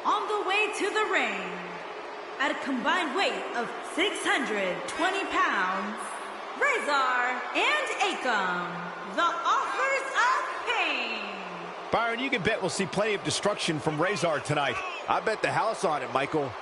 on the way to the ring, at a combined weight of 620 pounds, Razor and Akam, the Authors of Pain. Byron, you can bet we'll see plenty of destruction from Razor tonight. I bet the house on it, Michael.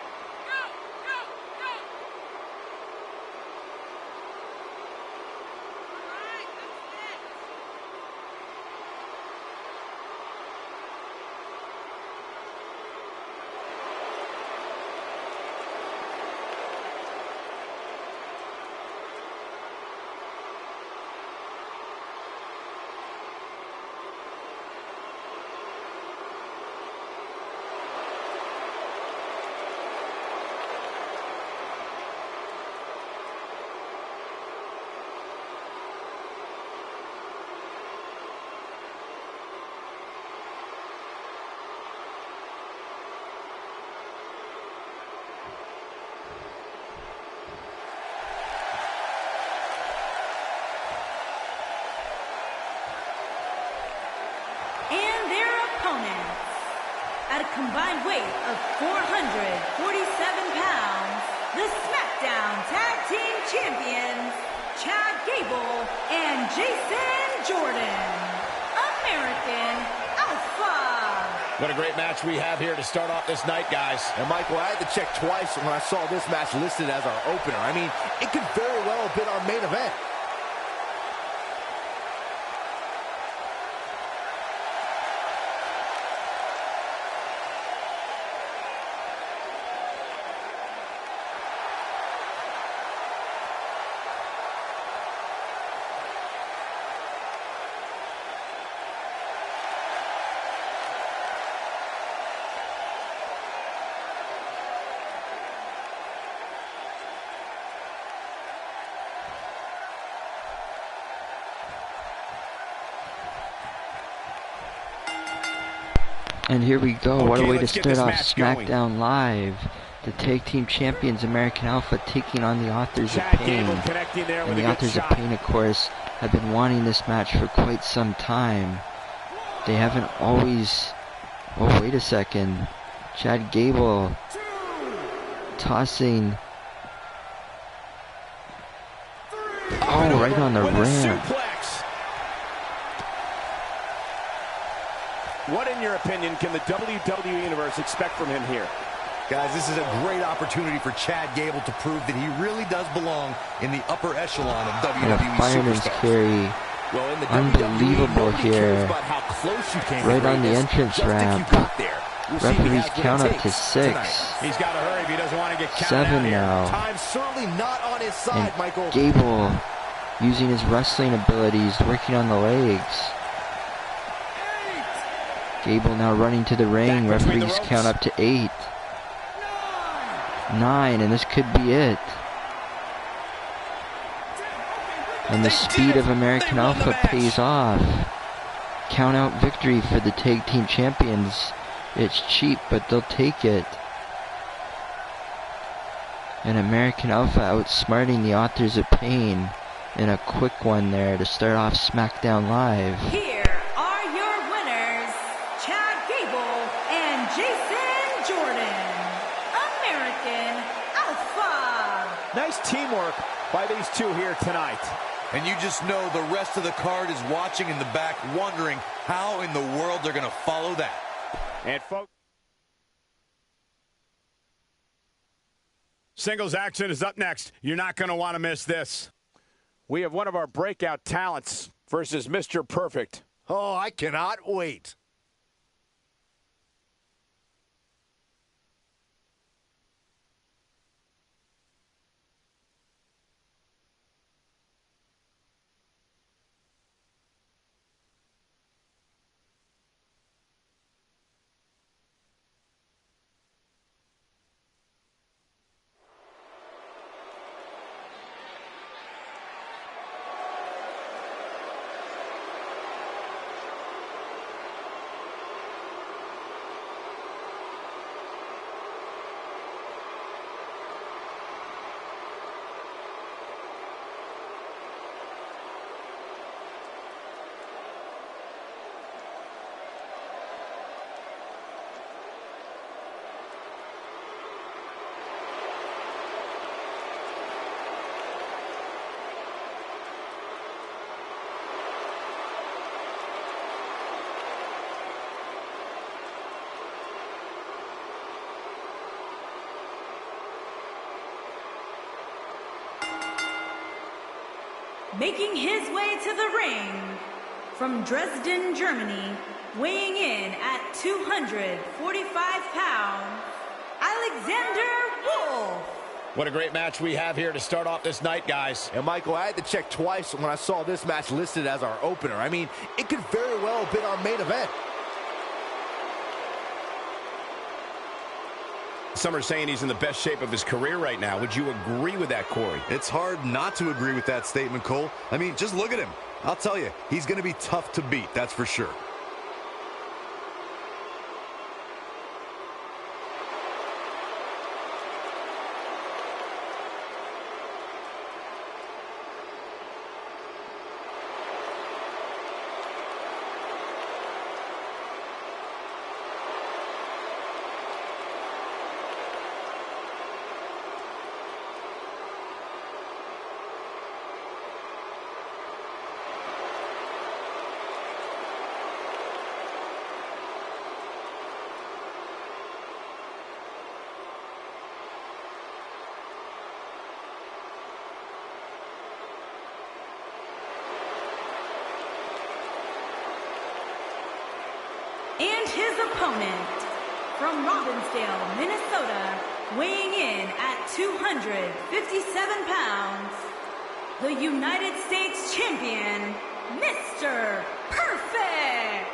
At a combined weight of 447 pounds, the Smackdown Tag Team Champions, Chad Gable and Jason Jordan, American Alpha. What a great match we have here to start off this night, guys. And Michael, I had to check twice when I saw this match listed as our opener. I mean, it could very well have been our main event. And here we go. What a way to start off SmackDown Live. The Tag Team Champions, American Alpha, taking on the Authors of Pain. And the Authors of Pain, of course, have been wanting this match for quite some time. They haven't always... Oh, wait a second. Chad Gable tossing... Oh, right on the ramp. What, in your opinion, can the WWE Universe expect from him here? Guys, this is a great opportunity for Chad Gable to prove that he really does belong in the upper echelon of WWE fireman's carry. Unbelievable here. Right on the entrance ramp. Referees count up to 6. He's got to hurry if he doesn't want to get counted 7 now. Time's certainly not on his side, and Michael. Gable using his wrestling abilities, working on the legs. Gable now running to the ring. Referees count up to 8. 9, and this could be it. And the speed of American Alpha pays off. Count out victory for the Tag Team Champions. It's cheap, but they'll take it. And American Alpha outsmarting the Authors of Pain in a quick one there to start off SmackDown Live. Here are your winners, Chad Gable and Jason Jordan, American Alpha. Nice teamwork by these two here tonight. And you just know the rest of the card is watching in the back, wondering how in the world they're going to follow that. And folks, singles action is up next. You're not going to want to miss this. We have one of our breakout talents versus Mr. Perfect. Oh, I cannot wait. Making his way to the ring from Dresden, Germany, weighing in at 245 pounds, Alexander Wolfe. What a great match we have here to start off this night, guys. And Michael, I had to check twice when I saw this match listed as our opener. I mean, it could very well have been our main event. Some are saying he's in the best shape of his career right now. Would you agree with that, Corey? It's hard not to agree with that statement, Cole. I mean, just look at him. I'll tell you, he's going to be tough to beat, that's for sure. And his opponent, from Robbinsdale, Minnesota, weighing in at 257 pounds, the United States Champion, Mr. Perfect!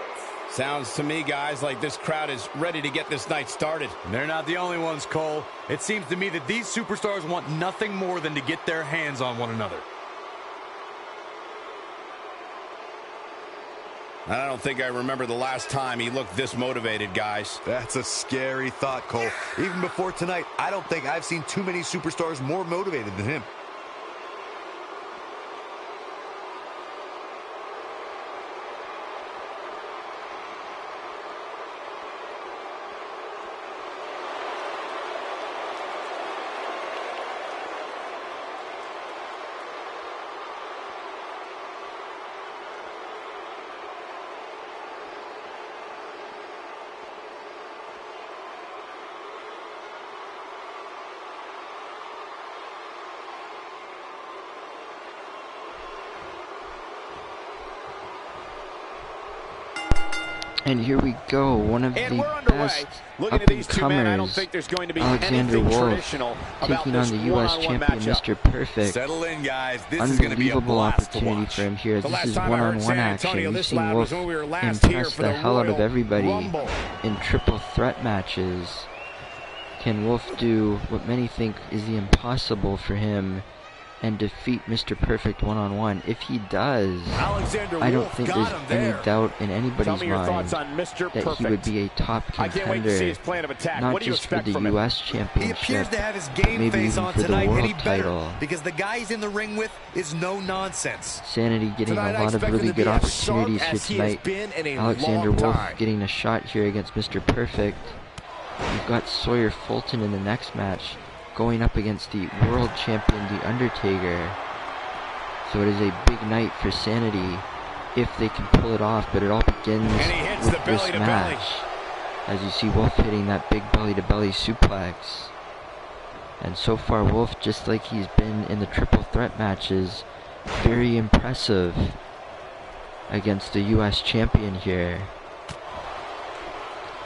Sounds to me, guys, like this crowd is ready to get this night started. And they're not the only ones, Cole. It seems to me that these superstars want nothing more than to get their hands on one another. I don't think I remember the last time he looked this motivated, guys. That's a scary thought, Cole. Even before tonight, I don't think I've seen too many superstars more motivated than him. And here we go, one of the best up-and-comers, Alexander Wolfe, taking on the U.S. champion, Mr. Perfect. Settle in, guys. This is going to be a Unbelievable blast opportunity for him here. This is one-on-one action. We've seen Wolfe impress the hell out of everybody in triple threat matches. Can Wolfe do what many think is the impossible for him and defeat Mr. Perfect one-on-one? If he does, I don't think there's any doubt in anybody's mind that he would be a top contender, not just for the U.S. Championship, but maybe even for the world title. Because the guy he's in the ring with is no nonsense. Sanity getting a lot of really good opportunities here tonight. Alexander Wolfe getting a shot here against Mr. Perfect. We've got Sawyer Fulton in the next match, going up against the world champion, the Undertaker. So it is a big night for Sanity if they can pull it off, but it all begins with this match. As you see Wolfe hitting that big belly-to-belly suplex. And so far Wolfe, just like he's been in the triple threat matches, very impressive against the U.S. champion here.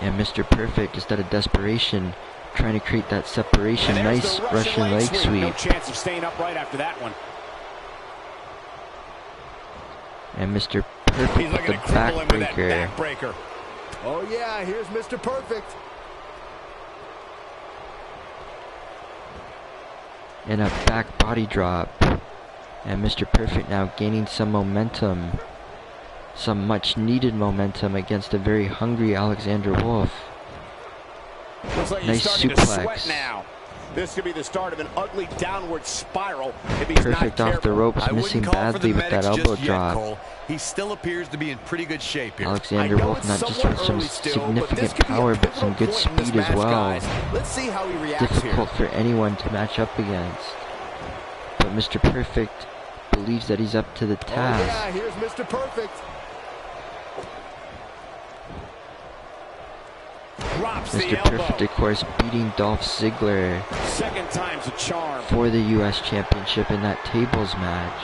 And Mr. Perfect, just out of desperation, trying to create that separation. Nice Russian leg sweep. No chance of staying upright after that one. And Mr. Perfect with the backbreaker. Oh yeah, here's Mr. Perfect. And a back body drop. And Mr. Perfect now gaining some momentum. Some much needed momentum against a very hungry Alexander Wolfe. Looks like nice he's starting suplex. To sweat now. This could be the start of an ugly downward spiral if he's Perfect not off the ropes, missing badly with that elbow drop. Cole. He still appears to be in pretty good shape here. Alexander Wolfe not just with some significant power, but some good speed as well. Let's see how he reacts Difficult for anyone to match up against. But Mr. Perfect believes that he's up to the task. Oh yeah, here's Mr. Perfect. Mr. Perfect, of course, beating Dolph Ziggler second time's a charm for the U.S. Championship in that tables match.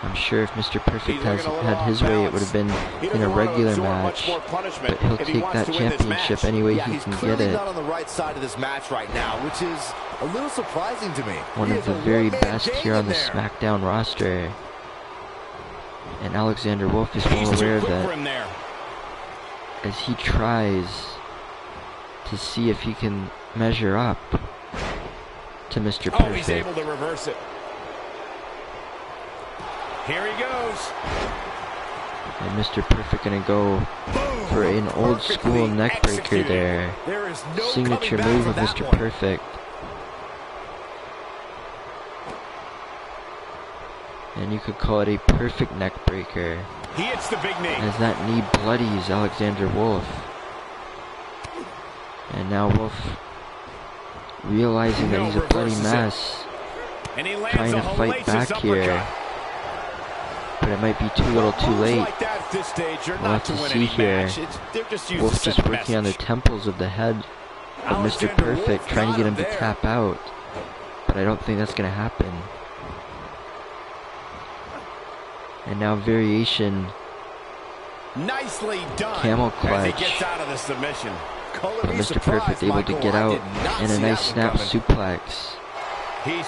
I'm sure if Mr. Perfect had his way, it would have been in a regular match, but he'll take that championship any way he can get it. Not on the right side of this match right now, which is a little surprising to me. One of the very best here on the Smackdown roster. And Alexander Wolfe is well aware of that, as he tries to see if he can measure up to Mr. Perfect. Oh, he's able to reverse it. Here he goes. And Mr. Perfect gonna go for an old school neck breaker there. Signature move of Mr. Perfect. And you could call it a perfect neck breaker. He hits the big knee. As that knee bloodies Alexander Wolfe. And now Wolfe, realizing that he's a bloody mess, trying to fight back here. But it might be too little too late. We'll have to see here. Wolfe just working on the temples of the head of Mr. Perfect, trying to get him to tap out. But I don't think that's going to happen. And now variation. Nicely done. Camel clutch. As he gets out of the submission. But Mr. Perfect able to get out in a nice snap suplex.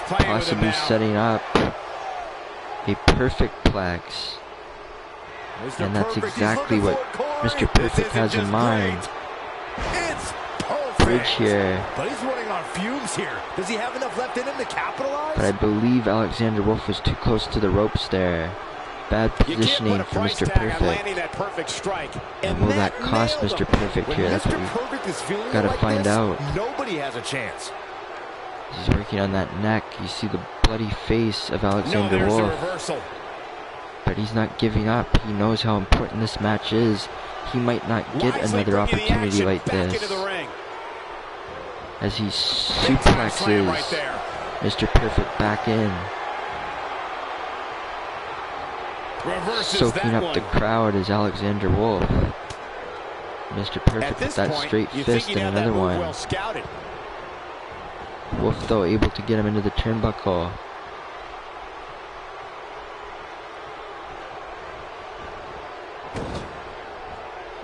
Possibly setting up a perfect plex. And that's exactly what Mr. Perfect has in mind. Bridge here. But he's running on fumes here. Does he have enough left in him to capitalize? But I believe Alexander Wolfe was too close to the ropes there. Bad positioning for Mr. Perfect. And will that cost Mr. Perfect here? That's what we've got to find out. Nobody has a chance. He's working on that neck. You see the bloody face of Alexander Wolfe. But he's not giving up. He knows how important this match is. He might not get another opportunity like this. As he suplexes Mr. Perfect back in. Soaking up the crowd is Alexander Wolfe. Mr. Perfect with that straight fist and another one. Wolfe though able to get him into the turnbuckle.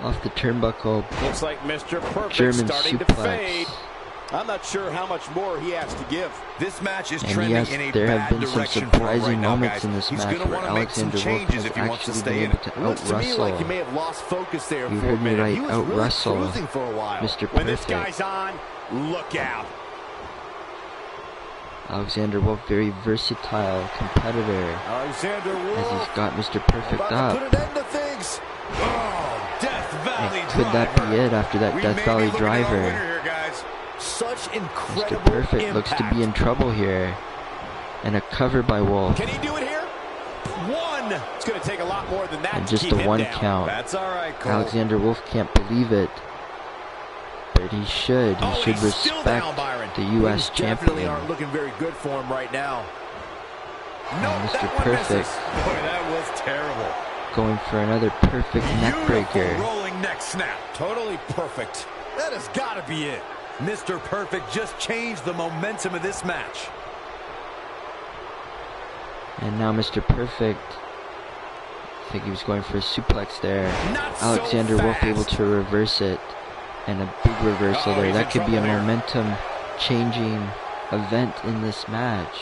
Off the turnbuckle. Looks like Mr. Perfect German starting suplex. to fade. I'm not sure how much more he has to give. This match is And trending yes, in a there bad have been some direction for him surprising right now, moments guys. in this He's match gonna where want to make some Alexander Wolfe changes has if he wants to actually stay been in able it. to Looks to me like he out-wrestle. may have lost focus there You for a heard me minute. right, He was out-wrestle really cruising for a while. Mr. When this Perfect. guy's on, look out. Alexander Wolfe, very versatile competitor. Alexander As Wolfe he's got Mr. Perfect about to up. put an end to things. Oh, Death Valley And could that be it after that Death Valley driver? Such incredible Mr. Perfect looks to be in trouble here. And a cover by Wolfe. Can he do it here? One. It's going to take a lot more than that. And to just keep a him one down. count. That's all right, Cole. Alexander Wolfe can't believe it. But he should. He should he's still down, respect Byron. the U.S. Things definitely champion. aren't looking very good for him right now. No, And Mr. that one Perfect misses. Boy, that was terrible. going for another perfect neck breaker. Rolling neck snap. Totally perfect. That has got to be it. Mr. Perfect just changed the momentum of this match. And now Mr. Perfect. I think he was going for a suplex there. Not Alexander so Wolfe fast. able to reverse it. And a big reversal there. he's That in could be a trouble here. momentum changing event in this match.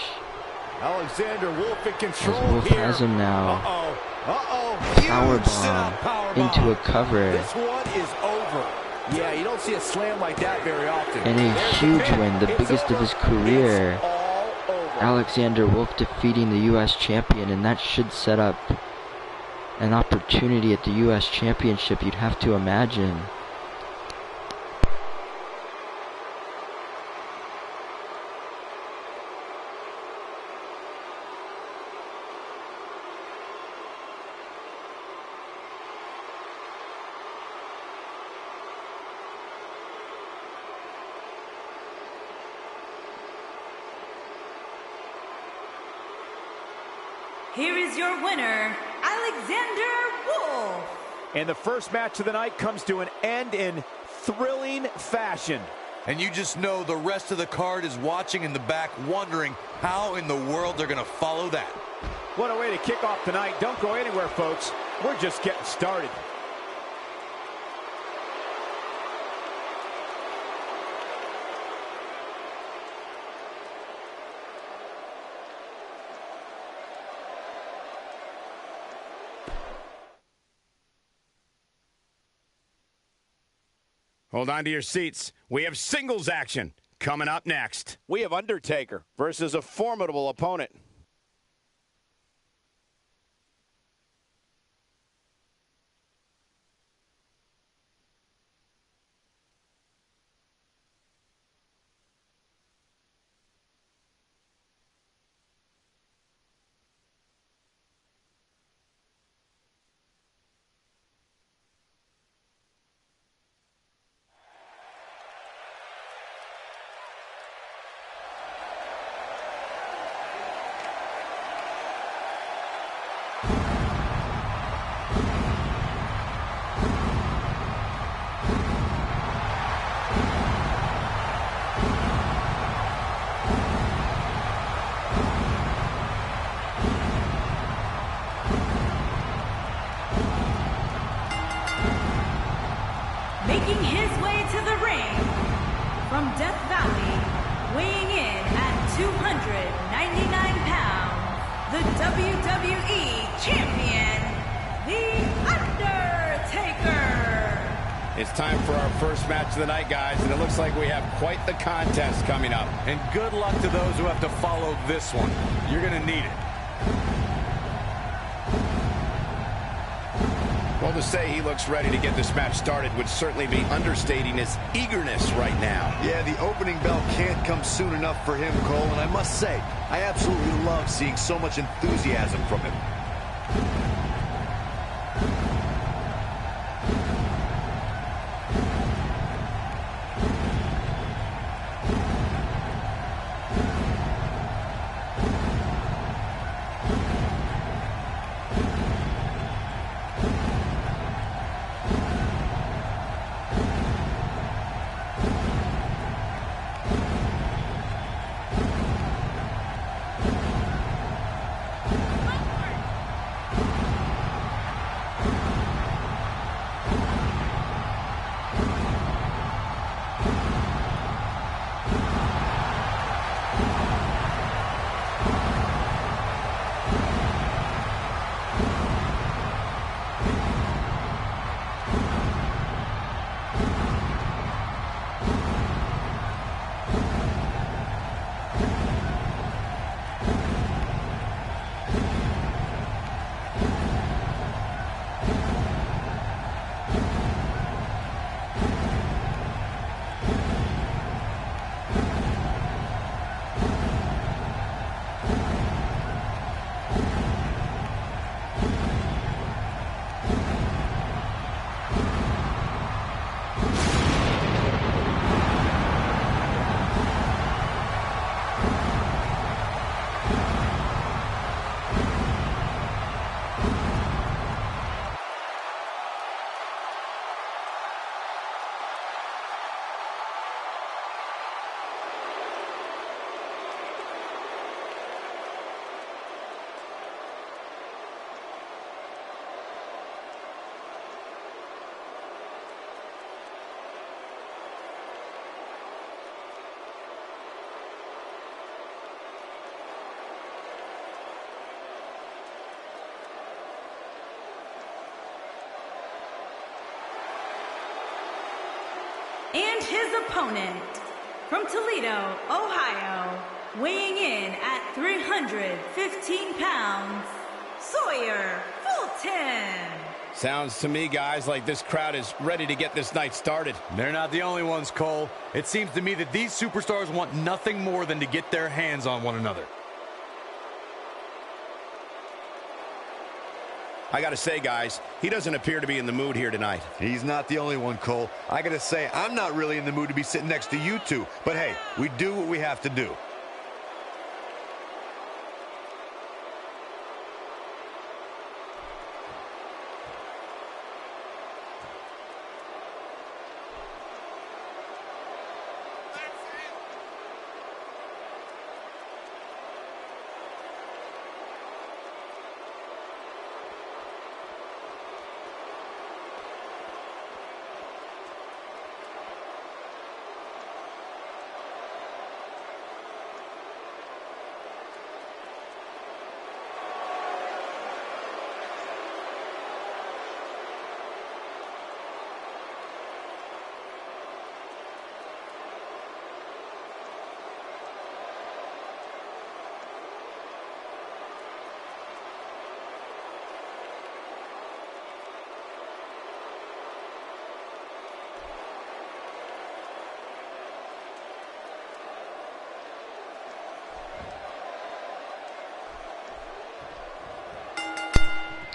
Alexander Wolfe in As control Wolfe here. has him now. Powerbomb Powerbomb into a cover. This one is over. Yeah, you don't see a slam like that very often. And a huge win, the biggest of his career. It's all over. Alexander Wolfe defeating the U.S. champion, and that should set up an opportunity at the U.S. championship, you'd have to imagine. Here is your winner, Alexander Wolfe. And the first match of the night comes to an end in thrilling fashion. And you just know the rest of the card is watching in the back, wondering how in the world they're going to follow that. What a way to kick off tonight. Don't go anywhere, folks. We're just getting started. Hold on to your seats. We have singles action coming up next. We have Undertaker versus a formidable opponent. Making his way to the ring from Death Valley, weighing in at 299 pounds, the WWE Champion, The Undertaker. It's time for our first match of the night, guys, and it looks like we have quite the contest coming up. And good luck to those who have to follow this one. You're going to need it. Well, to say he looks ready to get this match started would certainly be understating his eagerness right now. Yeah, the opening bell can't come soon enough for him, Cole, and I must say, I absolutely love seeing so much enthusiasm from him. And his opponent, from Toledo, Ohio, weighing in at 315 pounds, Sawyer Fulton. Sounds to me, guys, like this crowd is ready to get this night started. They're not the only ones, Cole. It seems to me that these superstars want nothing more than to get their hands on one another. I gotta say, guys, he doesn't appear to be in the mood here tonight. He's not the only one, Cole. I gotta say, I'm not really in the mood to be sitting next to you two. But hey, we do what we have to do.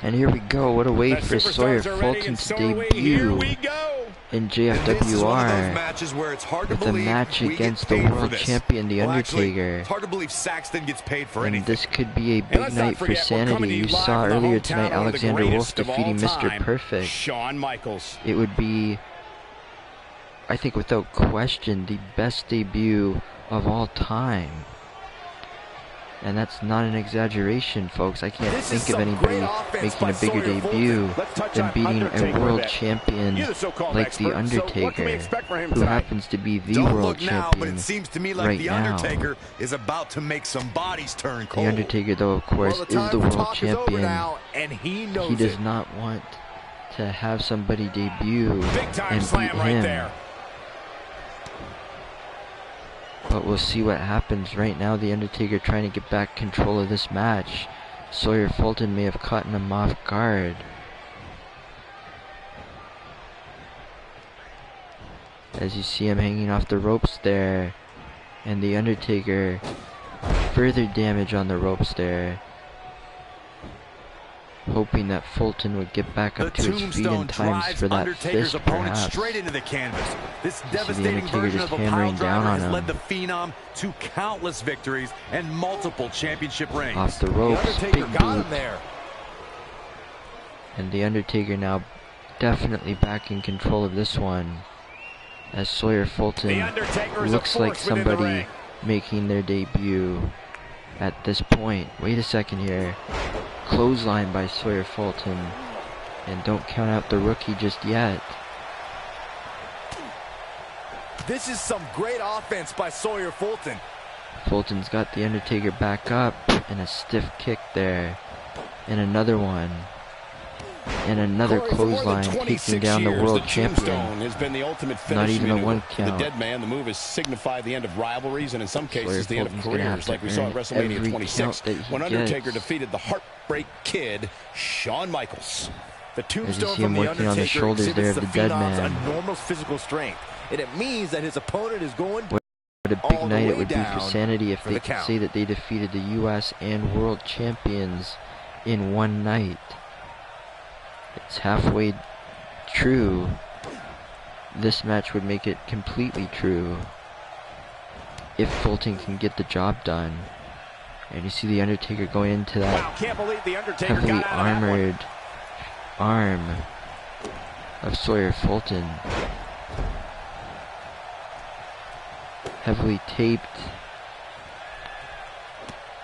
And here we go. What a way for Sawyer Fulton to debut in JFWR with a match against the world champion, The Undertaker. And this could be a big night for Sanity. You saw earlier tonight Alexander Wolfe defeating Mr. Perfect. It would be, I think without question, the best debut of all time. And that's not an exaggeration, folks. I can't think of anybody making a bigger debut than beating a world champion like The Undertaker, who happens to be the world champion right now. The Undertaker, though, of course, is the world champion. He does not want to have somebody debut and beat him. But we'll see what happens. Right now, The Undertaker trying to get back control of this match. Sawyer Fulton may have caught him off guard. As you see him hanging off the ropes there. And The Undertaker, further damage on the ropes there. Hoping that Fulton would get back up to his feet in time for that fist, perhaps. Straight into the canvas. This devastating version of a pile driver has led the Phenom to countless victories and multiple championship reigns. Off the ropes, big boot. And The Undertaker now definitely back in control of this one. As Sawyer Fulton looks like somebody making their debut at this point. Wait a second here. Clothesline by Sawyer Fulton, and don't count out the rookie just yet. This is some great offense by Sawyer Fulton. Fulton's got The Undertaker back up, and a stiff kick there, and another one, and another clothesline, taking down the world champion. Has been the ultimate not even a one count. The dead man. The move has signified the end of rivalries, and in some cases the end of careers, like we saw at WrestleMania 26 when Undertaker defeated the Heartbreak Kid, Shawn Michaels. The tombstone from The Undertaker on the shoulders there of the dead man. Enormous physical strength, and it means that his opponent is going. What a big night it would be for Sanity if they could say that they defeated the U.S. and world champions in one night. It's halfway true. This match would make it completely true if Fulton can get the job done. And you see The Undertaker going into that heavily armored arm of Sawyer Fulton. Heavily taped.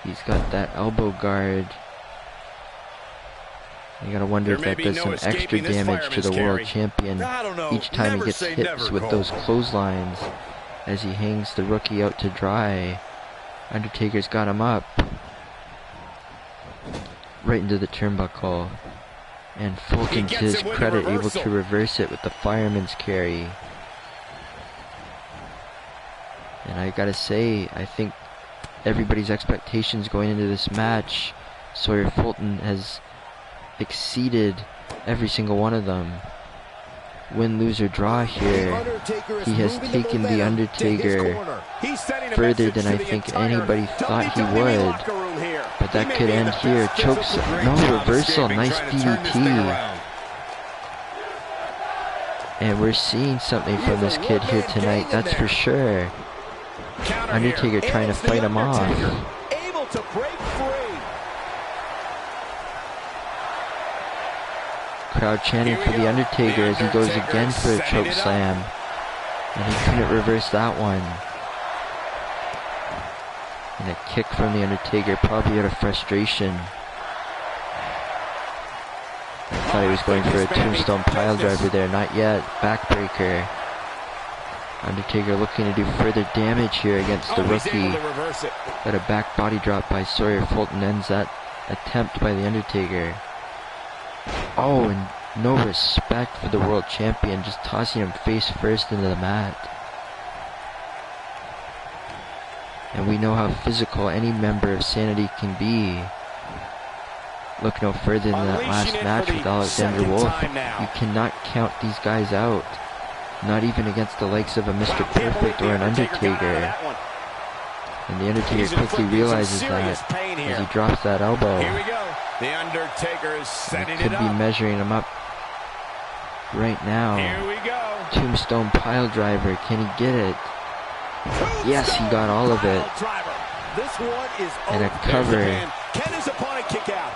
He's got that elbow guard. You gotta wonder if that does some extra damage to the world champion each time he gets hit with those clotheslines as he hangs the rookie out to dry. Undertaker's got him up right into the turnbuckle, and Fulton, to his credit, able to reverse it with the fireman's carry. And I gotta say, I think everybody's expectations going into this match, Sawyer Fulton has exceeded every single one of them. Win, lose, or draw here, he has taken The Undertaker further than I think anybody thought he would. But that could end here. Chokes, no reversal, nice DDT. And we're seeing something from this kid here tonight, that's for sure. Undertaker trying to fight him off. Crowd chanting for The Undertaker as he goes again for a choke slam. And he couldn't reverse that one. And a kick from The Undertaker, probably out of frustration. I thought he was going for a tombstone pile driver there, not yet. Backbreaker. Undertaker looking to do further damage here against the rookie. But a back body drop by Sawyer Fulton ends that attempt by The Undertaker. Oh, and no respect for the world champion, just tossing him face first into the mat. And we know how physical any member of Sanity can be. Look no further than that last match with Alexander Wolfe. You cannot count these guys out. Not even against the likes of a Mr. Perfect or an Undertaker. And The Undertaker quickly realizes that as he drops that elbow. The Undertaker is setting Could it be up. measuring him up right now. Here we go. Tombstone pile driver. Can he get it? Yes, he got all of it. This one is and a cover. Can his opponent kick out?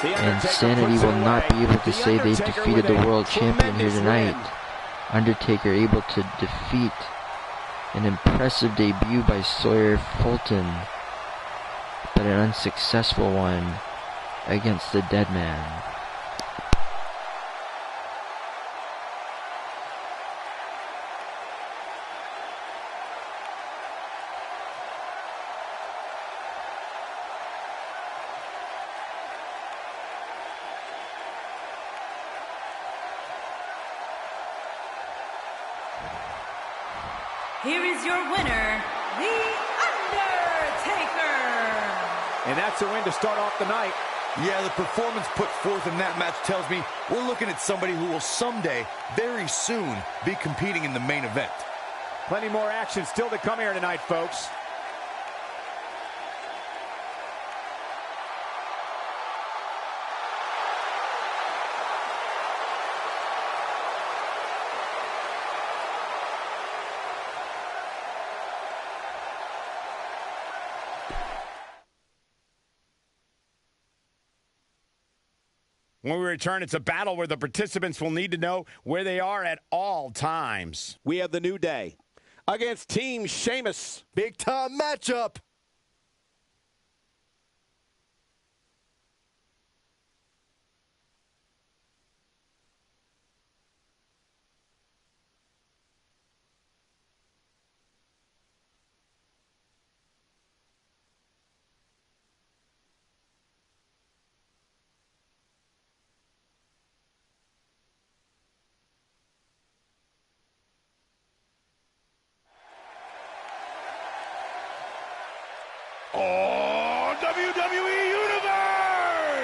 And Sanity will not be able to say they've defeated the world champion here tonight. Undertaker able to defeat an impressive debut by Sawyer Fulton, but an unsuccessful one against the Dead Man. Here is your winner, The Undertaker. And that's a win to start off the night. Yeah, the performance put forth in that match tells me we're looking at somebody who will someday, very soon, be competing in the main event. Plenty more action still to come here tonight, folks. When we return, it's a battle where the participants will need to know where they are at all times. We have the New Day against Team Sheamus. Big time matchup. Oh, WWE Universe!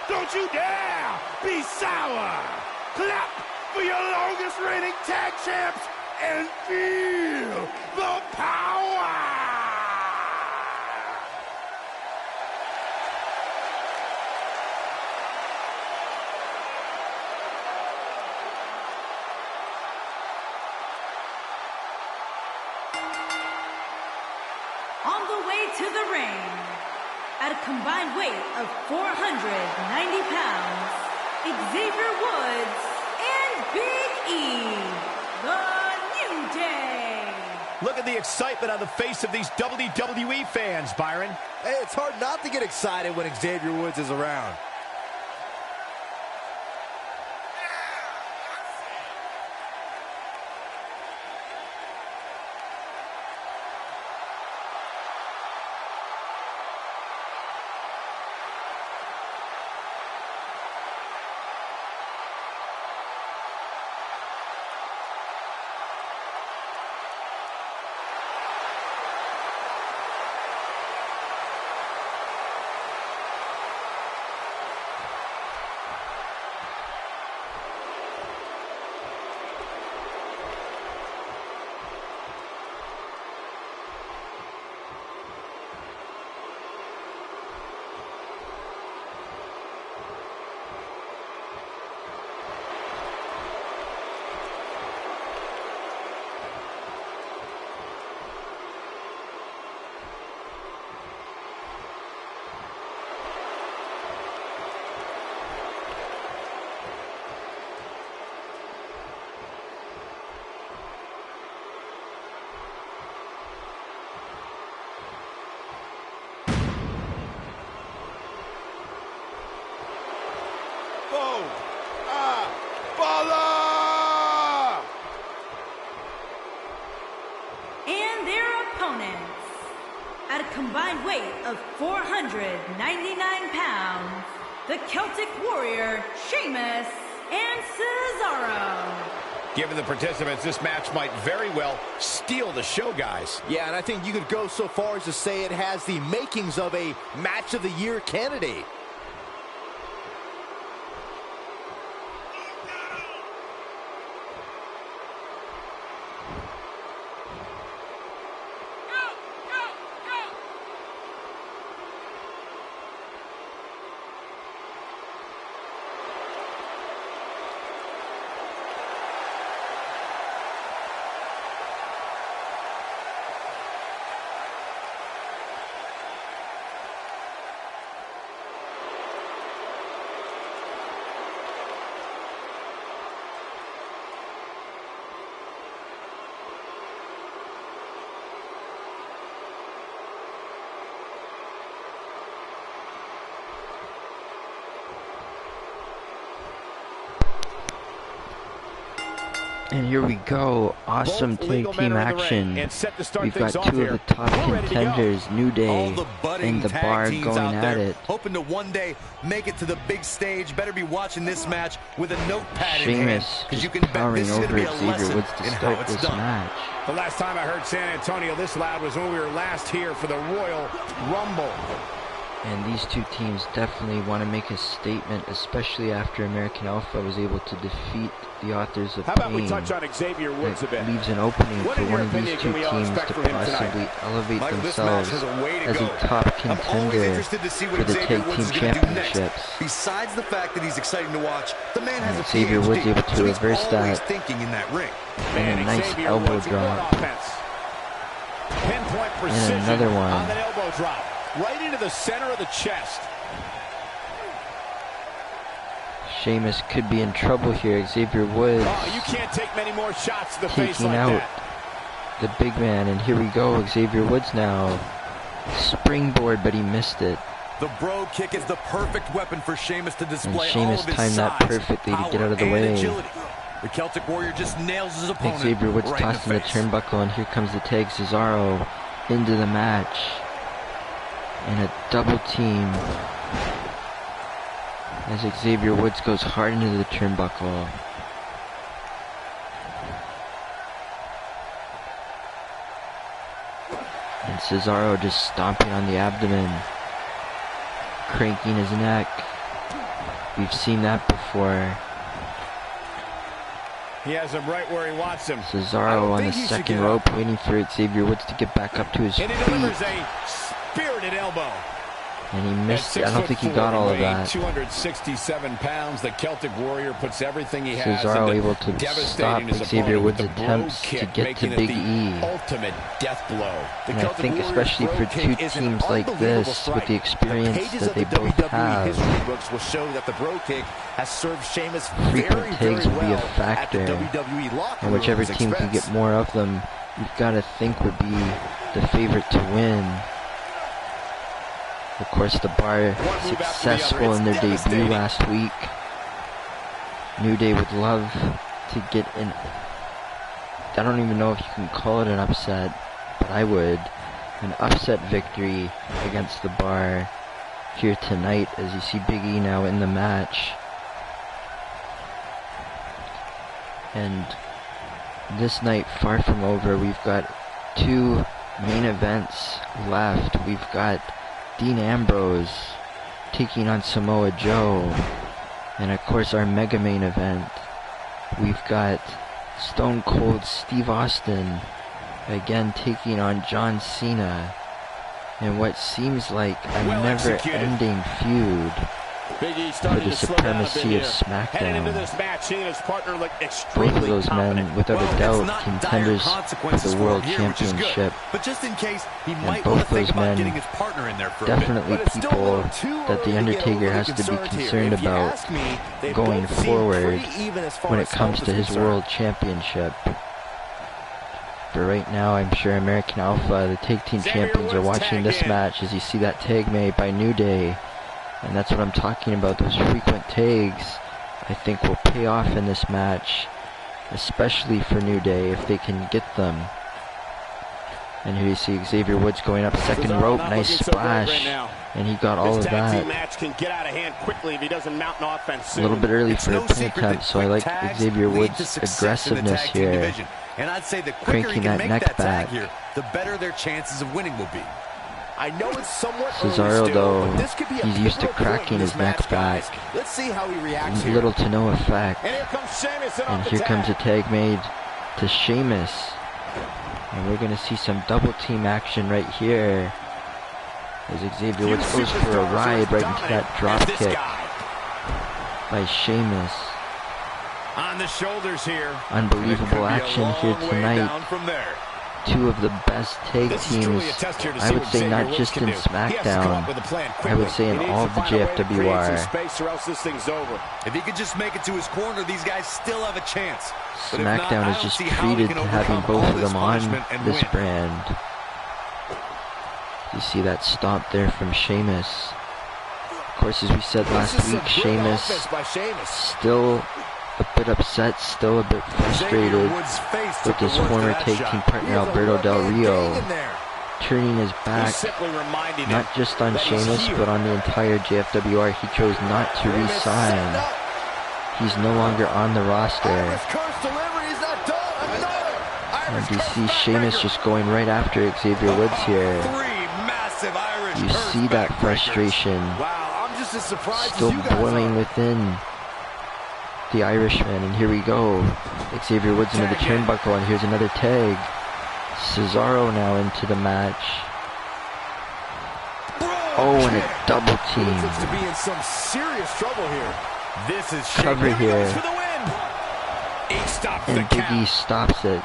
Don't you dare be sour! Clap for your longest reigning tag champs and feel the power! On the way to the ring, at a combined weight of 490 pounds, Xavier Woods and Big E, the New Day. Look at the excitement on the face of these WWE fans, Byron. Hey, it's hard not to get excited when Xavier Woods is around. And their opponents, at a combined weight of 499 pounds, the Celtic Warrior, Sheamus, and Cesaro. Given the participants, this match might very well steal the show, guys. Yeah, and I think you could go so far as to say it has the makings of a Match of the Year candidate. And here we go, awesome tag team action. We've got two of the top contenders, New Day and the Bar, going at it. Hoping to one day make it to the big stage. Better be watching this match with a notepad in hand, because you can bet this is going to be a lesson in how it's done. The last time I heard San Antonio this loud was when we were last here for the Royal Rumble. And these two teams definitely want to make a statement, especially after American Alpha was able to defeat the Authors of Pain. How about we touch on Xavier Woods a bit? Leaves an opening for one of these two teams to possibly elevate themselves as a top contender for the tag team championships. Besides the fact that he's exciting to watch, the man has a Xavier Woods able to reverse that thinking in that ring. And a nice elbow drop. Pinpoint precision and another one. On that elbow drop. Right into the center of the chest. Sheamus could be in trouble here. Xavier Woods you can't take many more shots to the face taking like out that. The big man, and here we go. Xavier Woods now. Springboard, but he missed it. The bro kick is the perfect weapon for Sheamus to display. And Sheamus all of his timed that size, perfectly to get out of the power, way. and agility. The Celtic Warrior just nails his opponent. Xavier Woods right tossing in the turnbuckle, and here comes the tag. Cesaro into the match. And a double team as Xavier Woods goes hard into the turnbuckle. And Cesaro just stomping on the abdomen, cranking his neck. We've seen that before. He has him right where he wants him. Cesaro on the second rope, waiting for Xavier Woods to get back up to his feet. And he delivers a spirited elbow. And he missed. I don't think he got all of that. 267 pounds. The Celtic Warrior puts everything he has. Cesaro able to stop Xavier Woods' attempts to get to Big E. Ultimate death blow. And I think especially for two teams like this, with the experience that they both have, frequent tags will be a factor. And whichever team can get more of them, you've got to think would be the favorite to win. Of course, the Bar successful in their debut last week. New Day would love to get in. I don't even know if you can call it an upset, but I would. An upset victory against the Bar here tonight, as you see Big E now in the match. And this night, far from over. We've got two main events left. We've got Dean Ambrose taking on Samoa Joe, and of course our mega main event, we've got Stone Cold Steve Austin again taking on John Cena in what seems like a never-ending feud for the supremacy of Smackdown. Both of those men, without a doubt, contenders for the World Championship. And both those men, definitely people that the Undertaker has to be concerned about going forward when it comes to his World Championship. But right now, I'm sure American Alpha, the tag team champions, are watching this match as you see that tag made by New Day. And that's what I'm talking about. Those frequent tags, I think, will pay off in this match, especially for New Day if they can get them. And here you see Xavier Woods going up second rope, nice splash, and he got all of that. A little bit early for a pin attempt, so I like Xavier Woods' aggressiveness here, cranking that neck back. The better their chances of winning will be. I know it's somewhat Cesaro, though, he's used to cracking his neck back. Let's see how he reacts here. Little to no effect. And here comes a tag made to Sheamus. And we're going to see some double team action right here as Xavier Woods goes for a ride right into that drop kick by Sheamus. On the shoulders here. Unbelievable action here tonight. Two of the best tag teams, I would say, not just in Smackdown, I would say in all of the JFWR. If he could just make it to his corner, these guys still have a chance. Smackdown is just treated to having both of them on this brand. You see that stomp there from Sheamus. Of course, as we said last week, Sheamus still a bit upset, still a bit frustrated with his former tag team partner Alberto Del Rio, turning his back not just on Sheamus but on the entire JFWR. He chose not to re-sign. He's no longer on the roster. And you see Sheamus just going right after Xavier Woods here. You see that frustration still boiling within the Irishman. And here we go. Xavier Woods into the turnbuckle, and here's another tag. Cesaro now into the match. Oh, and a double team. Looks to be in some serious trouble here. This is cover here. And Big E stops it.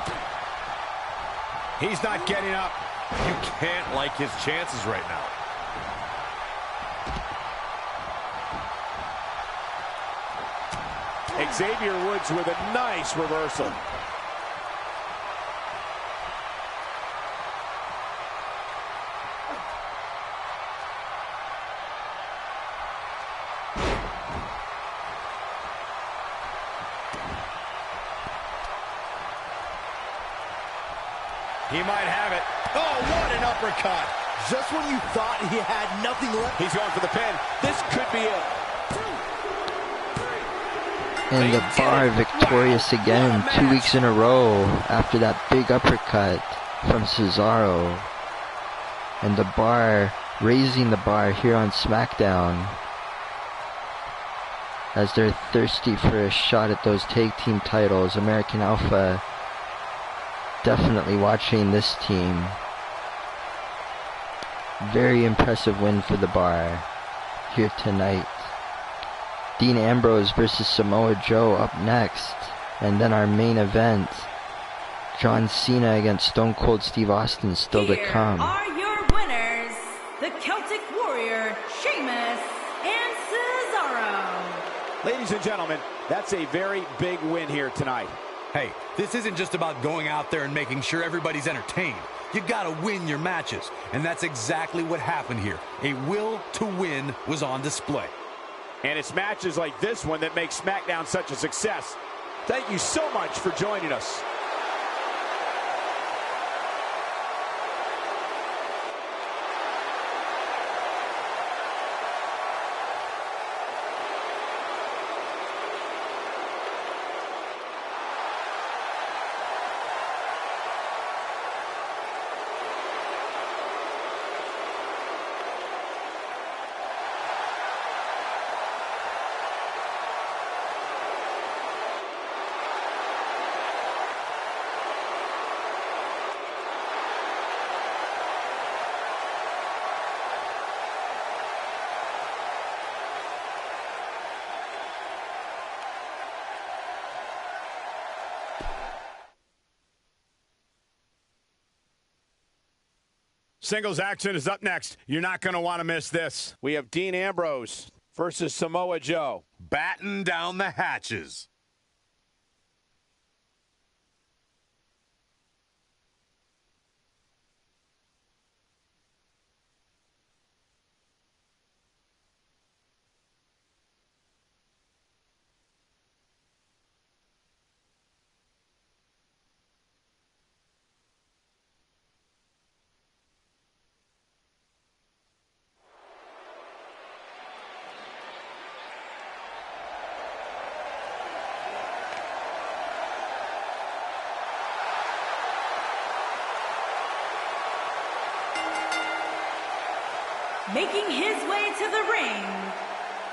He's not getting up. You can't like his chances right now. Xavier Woods with a nice reversal. He might have it. Oh, what an uppercut. Just when you thought he had nothing left. He's going for the pin. This could be it. And the Bar victorious again, 2 weeks in a row after that big uppercut from Cesaro. And the Bar raising the bar here on Smackdown as they're thirsty for a shot at those tag team titles. American Alpha definitely watching this team. Very impressive win for the Bar here tonight. Dean Ambrose versus Samoa Joe up next. And then our main event, John Cena against Stone Cold Steve Austin, still to come. Here are your winners, the Celtic Warrior, Sheamus and Cesaro. Ladies and gentlemen, that's a very big win here tonight. Hey, this isn't just about going out there and making sure everybody's entertained. You gotta win your matches, and that's exactly what happened here. A will to win was on display. And it's matches like this one that make SmackDown such a success. Thank you so much for joining us. Singles action is up next. You're not going to want to miss this. We have Dean Ambrose versus Samoa Joe. Batten down the hatches. Making his way to the ring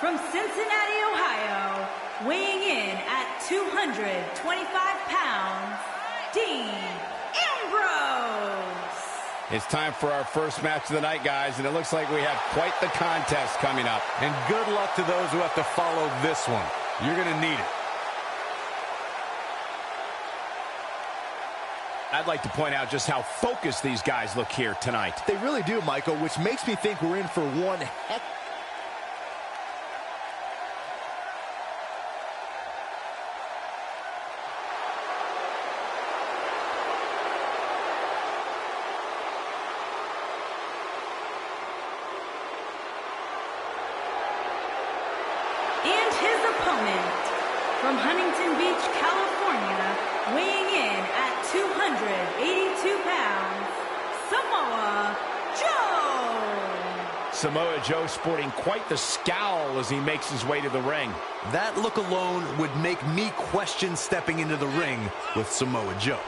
from Cincinnati, Ohio, weighing in at 225 pounds, Dean Ambrose. It's time for our first match of the night, guys, and it looks like we have quite the contest coming up. And good luck to those who have to follow this one. You're going to need it. I'd like to point out just how focused these guys look here tonight. They really do, Michael, which makes me think we're in for one heck. And his opponent, from Huntington Beach, California, weighing in at 282 pounds, Samoa Joe. Samoa Joe sporting quite the scowl as he makes his way to the ring. That look alone would make me question stepping into the ring with Samoa Joe.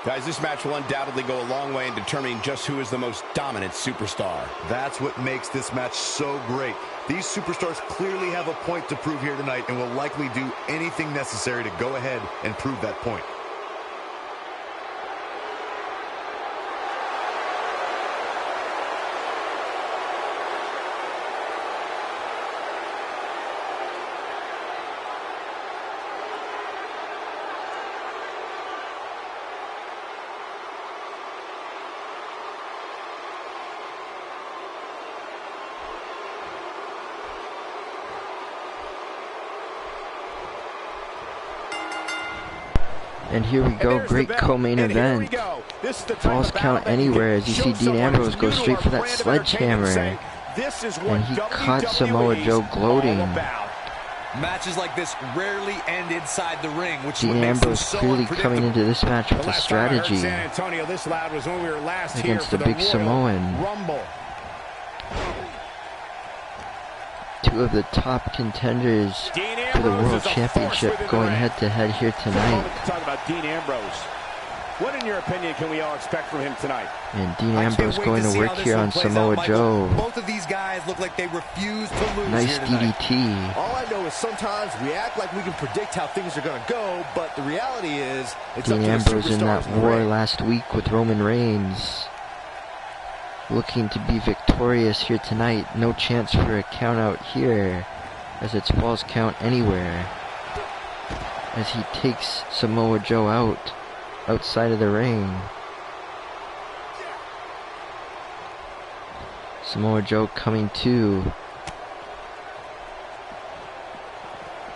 Guys, this match will undoubtedly go a long way in determining just who is the most dominant superstar. That's what makes this match so great. These superstars clearly have a point to prove here tonight and will likely do anything necessary to go ahead and prove that point. And here we go, great co-main event. Falls count anywhere as you see Dean Ambrose go straight for that sledgehammer. And he caught Samoa Joe gloating. Matches like this rarely end inside the ring, which Dean Ambrose clearly coming into this match with a strategy against the big Samoan. Two of the top contenders for the World Championship going head-to-head here tonight. Talk about Dean Ambrose. What, in your opinion, can we all expect from him tonight? And Dean Ambrose going to work here on Samoa Joe. Both of these guys look like they refuse to lose. Nice DDT. All I know is sometimes we act like we can predict how things are going to go, but the reality is it's Dean up to Ambrose the in that superstars war last week with Roman Reigns, looking to be victorious here tonight. No chance for a count out here, as it's falls count anywhere, as he takes Samoa Joe out outside of the ring. Samoa Joe coming to.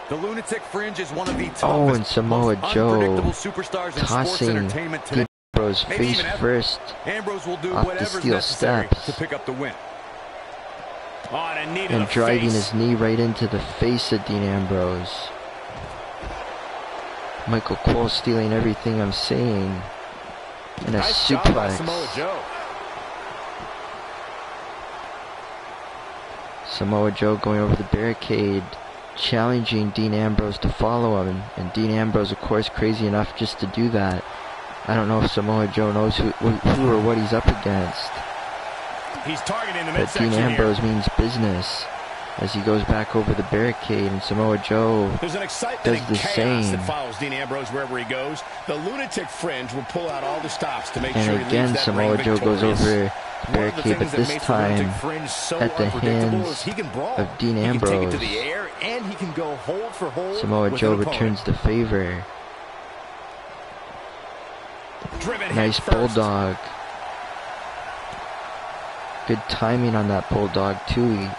The lunatic fringe is one of the toughest, and Samoa Joe superstars in sports tossing entertainment today. Ambrose face first Ambrose will do off the whatever's steel necessary steps, to pick up the win. and driving his knee right into the face of Dean Ambrose. Michael Cole stealing everything I'm saying. And a suplex. Samoa Joe going over the barricade, challenging Dean Ambrose to follow him. And Dean Ambrose, of course, crazy enough just to do that. I don't know if Samoa Joe knows who or what he's up against. He's targeting the but Dean Ambrose means business as he goes back over the barricade, and Samoa Joe does the same. That follows Dean Ambrose wherever he goes. The lunatic fringe will pull out all the stops to make sure and he again, leaves that Samoa ring Joe goes victorious. over the barricade, but this time at the hands of Dean Ambrose. Samoa Joe returns the favor. Nice bulldog. Good timing on that bulldog too. He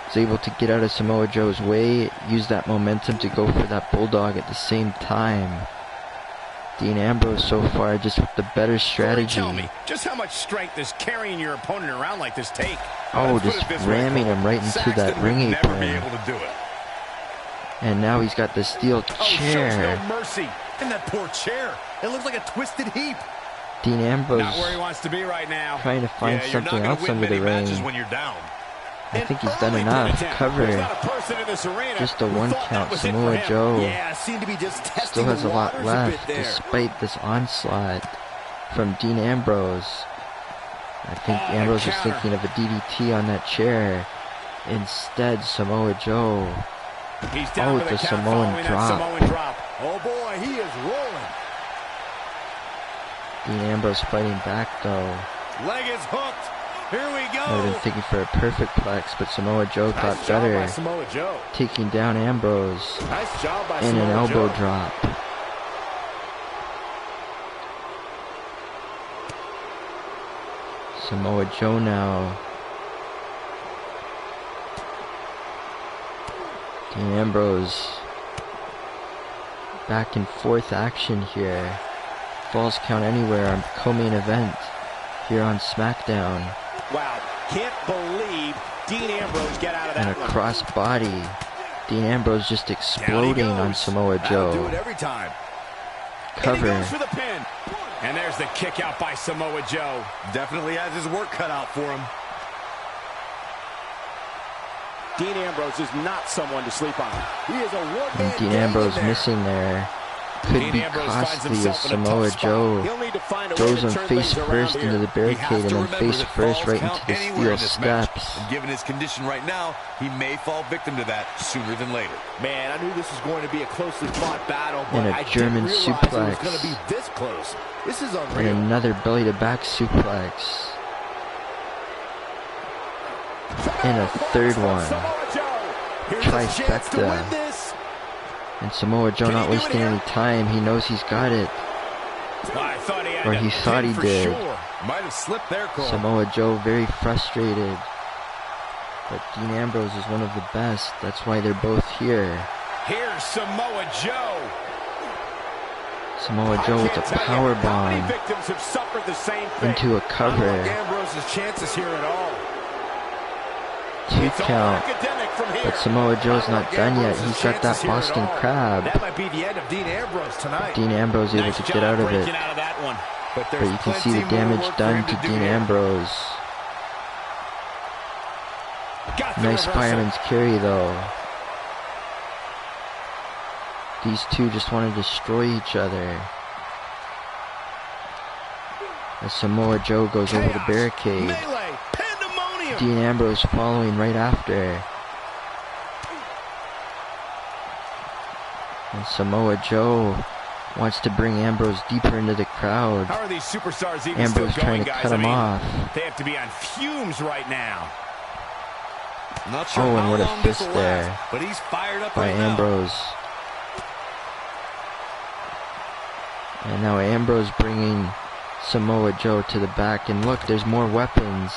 was able to get out of Samoa Joe's way, use that momentum to go for that bulldog at the same time. Dean Ambrose so far just with the better strategy. Tell me, just how much strength does carrying your opponent around like this take? Oh, just ramming him right into that ring apron. And now he's got the steel chair. No mercy. And that poor chair. It looks like a twisted heap. Dean Ambrose not where he wants to be right now. Trying to find something else under the ring. When you're down. I think he's done enough. Cover. Just a one count. Samoa Joe still has a lot left despite this onslaught from Dean Ambrose. I think Ambrose was thinking of a DDT on that chair. Instead, Samoa Joe. The Samoan drop. Oh boy, he is rolling. Dean Ambrose fighting back though. Leg is hooked. Here we go. I would have been thinking for a perfect plex, but Samoa Joe thought better. Taking down Ambrose. Nice job by and an elbow drop. Samoa Joe now. Dean Ambrose. Back and forth action here. Falls count anywhere on co-main event here on Smackdown. Wow, can't believe Dean Ambrose get out of that? And a cross body. Dean Ambrose just exploding on Samoa Joe. Do it every time. Cover. And he goes for the pin. And there's the kick out by Samoa Joe. Definitely has his work cut out for him. Dean Ambrose is not someone to sleep on. He is a one-man. Dean Ambrose missing there. Could be costly as Samoa Joe throws him face first into the barricade and then face first right into the steel steps. And given his condition right now, he may fall victim to that sooner than later. Man, I knew this was going to be a closely fought battle, but And a German suplex. It was going to be this close. This is And unreal. another belly-to-back suplex. And a third one. Trifecta. And Samoa Joe not wasting any time. He knows he's got it. Or he thought he did. Might have slipped there, Cole. Samoa Joe very frustrated. But Dean Ambrose is one of the best. That's why they're both here. Here's Samoa Joe. Samoa Joe with a power bomb into a cover. Ambrose's chances here at all. 2 count. But Samoa Joe's not done yet. He's got that Boston Crab. That might be the end of Dean Ambrose tonight. Dean Ambrose able to get out of it. But you can see the damage done to Dean Ambrose. Nice fireman's carry though. These two just want to destroy each other. As Samoa Joe goes over the barricade. Dean Ambrose following right after. And Samoa Joe wants to bring Ambrose deeper into the crowd. How are these superstars even Ambrose still trying going, to guys? cut him off. They have to be on fumes right now. Not sure Oh, and how what a long this fist will there last, but he's fired up by right now. Ambrose. And now Ambrose bringing Samoa Joe to the back. And look, there's more weapons.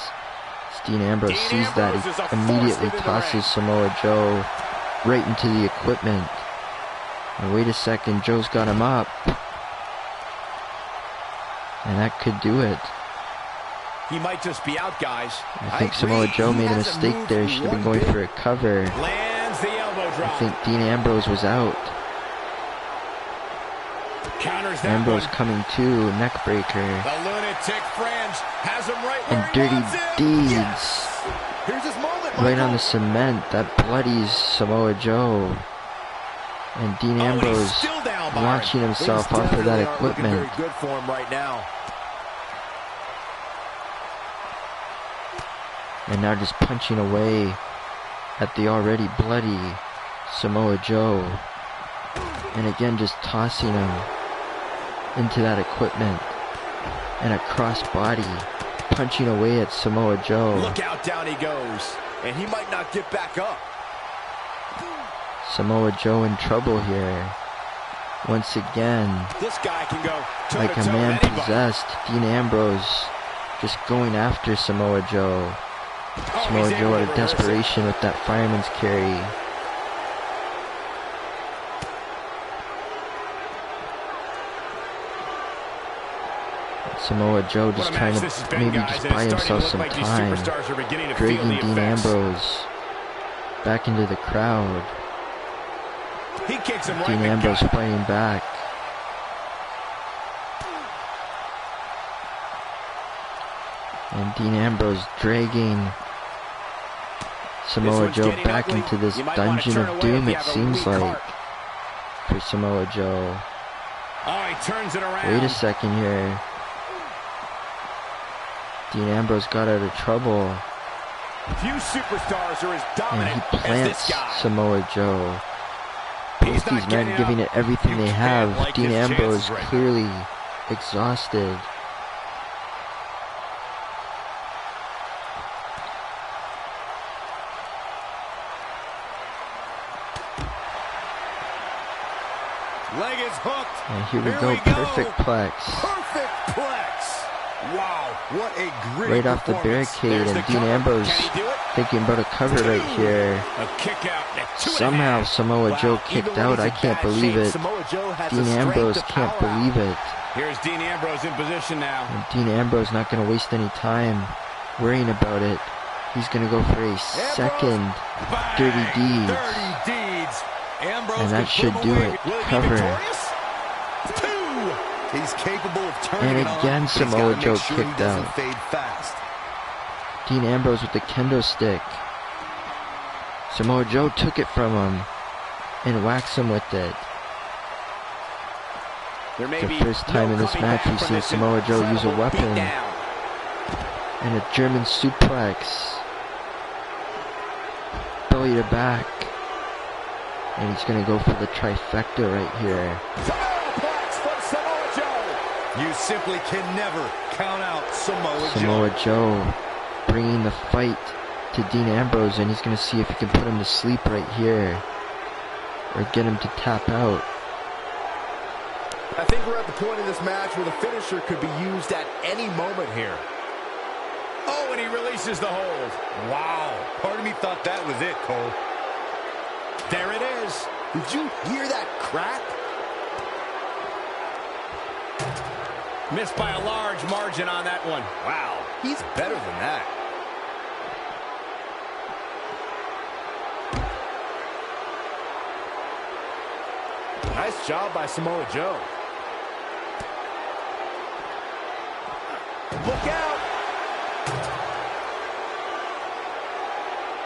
Dean Ambrose sees that. He immediately tosses Samoa Joe right into the equipment. And wait a second, Joe's got him up. And that could do it. He might just be out, guys. I think Samoa Joe made a mistake there. He should have been going for a cover. Lands the elbow drop. I think Dean Ambrose was out. Counters that Ambrose one. coming to, neck breaker. The lunatic French has him right where And he dirty wants it. deeds. Yes. Here's his moment. Right Michael. on the cement. That bloodies Samoa Joe. And Dean Oh, and he's Ambrose still down, Byron. launching himself Things off of that definitely aren't looking equipment. very good for him right now. And now just punching away at the already bloody Samoa Joe. And again just tossing him into that equipment. And a cross body punching away at Samoa Joe. Look out, down he goes. And he might not get back up. Samoa Joe in trouble here. Once again, This guy can go toe like to a toe man with anybody. possessed, Dean Ambrose just going after Samoa Joe. Oh, Samoa he's Joe able out to of reverse it. desperation with that fireman's carry. Samoa Joe just What a trying match this to has been, maybe guys, just and buy it's himself starting to some look like these time. superstars are beginning to feel Dragging the Dean effects. Ambrose back into the crowd. He kicks him right Dean in the Ambrose gut. fighting back. And Dean Ambrose dragging Samoa one's Joe getting back ugly. into this You might wanna dungeon turn of away doom, if you it have a seems weak like, heart. for Samoa Joe. Oh, he turns it around. Wait a second here. Dean Ambrose got out of trouble. Few superstars are as And dominant he as plants this guy. Samoa Joe. Both He's not these men getting giving up. it everything You they can't have. like Dean his Ambrose chances right now. clearly exhausted. Leg is hooked. And here we Here go, we go. perfect plex. Perfect plex. Wow, what a great Right off the performance. barricade, There's and the Dean cover. Ambrose Can he do it? thinking about a cover right here. A kick out. And a 2.5. Somehow Samoa Joe kicked out. I can't believe it. Dean Ambrose can't believe it. Here's Dean Ambrose in position now. And Dean Ambrose not going to waste any time worrying about it. He's going to go for a second Dirty Deeds. And that should do it. Cover. He's capable of turning and again, Samoa Joe kicked out. Dean Ambrose with the kendo stick. Samoa Joe took it from him and waxed him with it. The first time in this match we've seen Samoa Joe use a weapon. And a German suplex. Belly to back. And he's going to go for the trifecta right here. You simply can never count out Samoa Joe bringing the fight to Dean Ambrose, and he's going to see if he can put him to sleep right here or get him to tap out. I think we're at the point in this match where the finisher could be used at any moment here. Oh, and he releases the hold. Wow. Part of me thought that was it, Cole. There it is. Did you hear that crack? Missed by a large margin on that one. Wow, he's better than that. Nice job by Samoa Joe. Look out!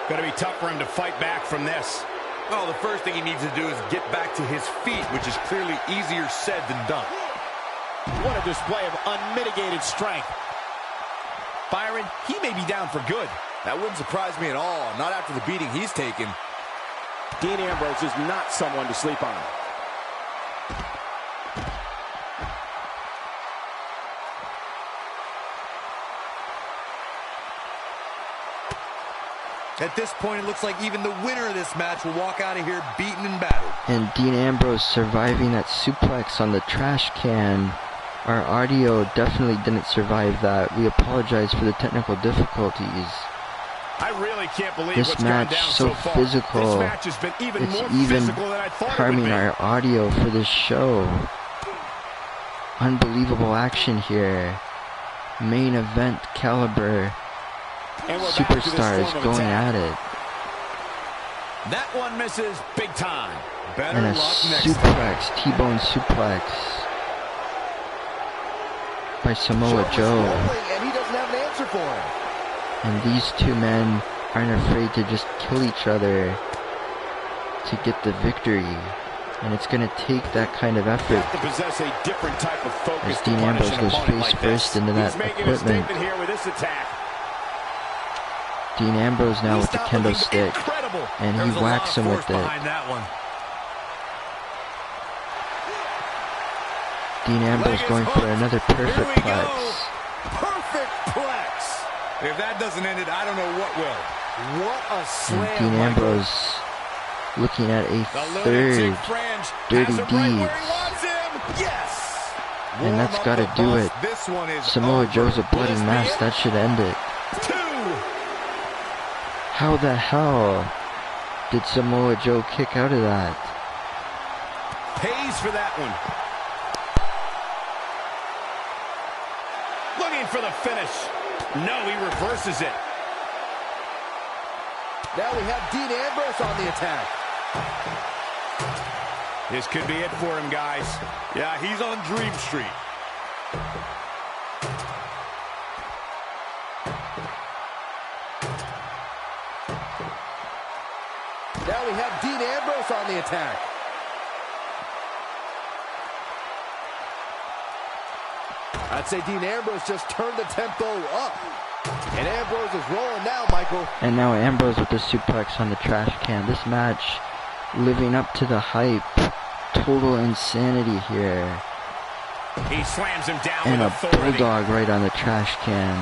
Going to be tough for him to fight back from this. Well, the first thing he needs to do is get back to his feet, which is clearly easier said than done. What a display of unmitigated strength. Byron, he may be down for good. That wouldn't surprise me at all, not after the beating he's taken. Dean Ambrose is not someone to sleep on. At this point, it looks like even the winner of this match will walk out of here beaten and battered. And Dean Ambrose surviving that suplex on the trash can. Our audio definitely didn't survive that. We apologize for the technical difficulties. I really can't believe this what's match gone down so far. physical. This match has been even it's more even physical than I thought harming it would be. our audio for this show. Unbelievable action here. Main event caliber. Superstars going at it. That one misses big time. Better and a luck next suplex, time. T-bone suplex by Samoa Joe. And he doesn't have an answer for him. And these two men aren't afraid to just kill each other to get the victory. And it's going to take that kind of effort. To possess a different type of focus as Dean Ambrose goes face first into that equipment. Here with this attack. Dean Ambrose now with the kendo stick. Incredible. And he whacks him with it. Dean Ambrose going for another perfect plex. Perfect plex. If that doesn't end it, I don't know what will. What a slam. And Dean Ambrose looking at a third Dirty Deeds. Yes. And that's got to do it. Samoa Joe's a bloody mess. That should end it. How the hell did Samoa Joe kick out of that? Pays for that one. Looking for the finish. No, he reverses it. Now we have Dean Ambrose on the attack. This could be it for him, guys. Yeah, he's on Dream Street. Now we have Dean Ambrose on the attack. I'd say Dean Ambrose just turned the tempo up. And Ambrose is rolling now, Michael. And now Ambrose with the suplex on the trash can. This match living up to the hype. Total insanity here. He slams him down and with a authority. Bulldog right on the trash can.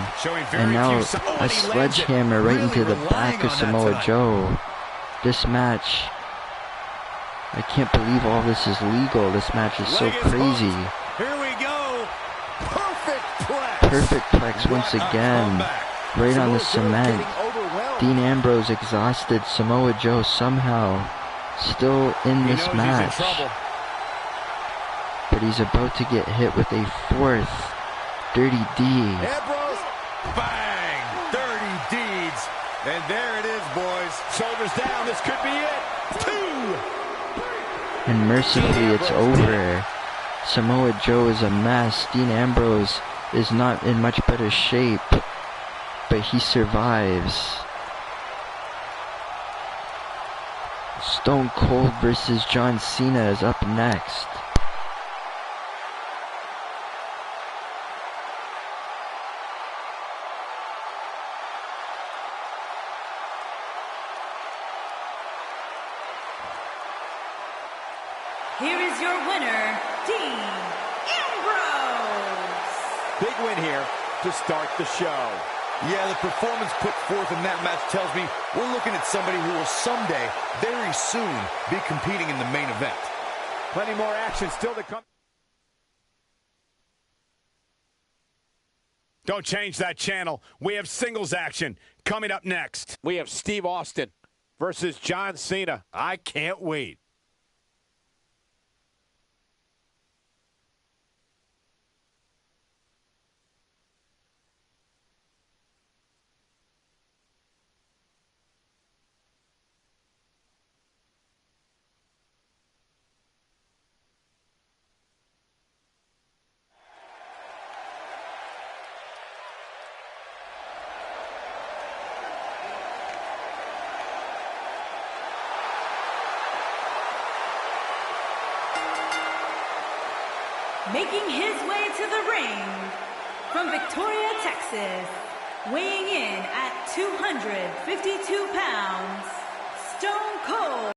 And now a sledgehammer right into the back of Samoa Joe. This match, I can't believe all this is legal. This match is so crazy. Here we go. Perfect plex. Perfect plex once again. Right on the cement. Dean Ambrose exhausted. Samoa Joe somehow still in this match. But he's about to get hit with a fourth Dirty Deed. Ambrose. Bang! Dirty Deeds. And there it is, boys. Shoulders down. This could be it. 2. And mercifully, it's over. Samoa Joe is a mess. Dean Ambrose is not in much better shape, but he survives. Stone Cold versus John Cena is up next. Here is your winner, Dean Ambrose. Big win here to start the show. Yeah, the performance put forth in that match tells me we're looking at somebody who will someday, very soon, be competing in the main event. Plenty more action still to come. Don't change that channel. We have singles action coming up next. We have Steve Austin versus John Cena. I can't wait. Making his way to the ring from Victoria, Texas, weighing in at 252 pounds,